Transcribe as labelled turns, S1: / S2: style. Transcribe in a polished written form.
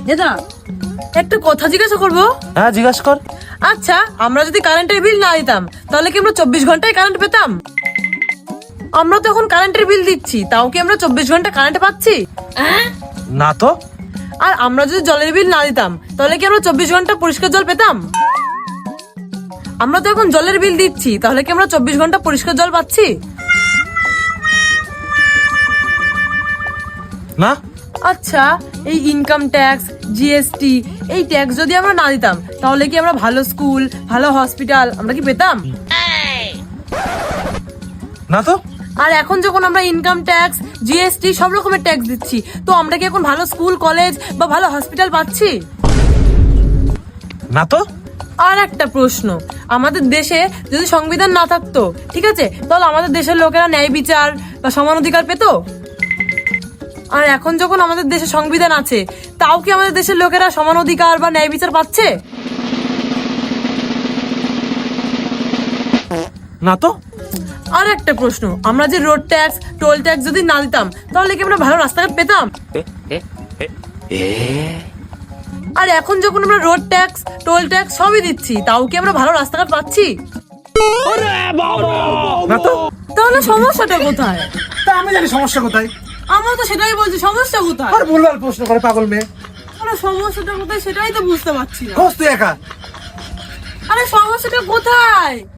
S1: দাদা একটা কথা জিজ্ঞাসা করবো?
S2: হ্যাঁ জিজ্ঞাসা কর।
S1: আচ্ছা, আমরা যদি কারেন্টের বিল না দিতাম তাহলে কি আমরা 24 ঘন্টায় কারেন্ট পেতাম? আমরা তো এখন কারেন্টের বিল দিচ্ছি, তাও কি আমরা 24 ঘন্টা কারেন্ট পাচ্ছি?
S2: না তো।
S1: আর আমরা যদি জলের বিল না দিতাম তাহলে কি আমরা 24 ঘন্টা পরিষ্কার জল পেতাম? আমরা তো এখন জলের বিল দিচ্ছি, তাহলে কি আমরা 24 ঘন্টা পরিষ্কার জল পাচ্ছি?
S2: না।
S1: আচ্ছা, এই ইনকাম ট্যাক্স, জিএসটি, এই ট্যাক্স যদি আমরা না দিতাম তাহলে কি আমরা ভালো স্কুল, ভালো হসপিটাল আমরা কি পেতাম?
S2: না তো।
S1: আর এখন যখন আমরা ইনকাম ট্যাক্স, জিএসটি সব রকমের ট্যাক্স দিচ্ছি, তো আমরা কি এখন ভালো স্কুল, কলেজ বা ভালো হসপিটাল পাচ্ছি?
S2: না তো।
S1: আর একটা প্রশ্ন, আমাদের দেশে যদি সংবিধান না থাকতো, ঠিক আছে, তাহলে আমাদের দেশের লোকেরা ন্যায় বিচার বা সমান অধিকার পেতো? আর এখন যখন আমাদের দেশে সংবিধান আছে, তাও কি আমাদের দেশের লোকেরা সমান অধিকার বা ন্যায় বিচার পাচ্ছে?
S2: না তো।
S1: আর একটা প্রশ্ন, আমরা যে রোড ট্যাক্স, টোল ট্যাক্স যদি না দিতাম তাহলে কি আমরা ভালো রাস্তাঘাট পেতাম? আর এখন যখন আমরা রোড ট্যাক্স, টোল ট্যাক্স সবই দিচ্ছি, তাও কি আমরা ভালো রাস্তাঘাট পাচ্ছি?
S2: না তো।
S1: তাহলে সমস্যাটা কোথায়?
S2: তা আমি জানি সমস্যা কোথায়।
S1: আমরা তো সেটাই বলছি, সমস্যা কোথায়?
S2: আর ভুলভাল প্রশ্ন করে পাগল মেয়ে।
S1: আরে সমস্যাটা কোথায় সেটাই তো বুঝতে পারছি না।
S2: খোঁজ তুই একা।
S1: আরে সমস্যাটা কোথায়?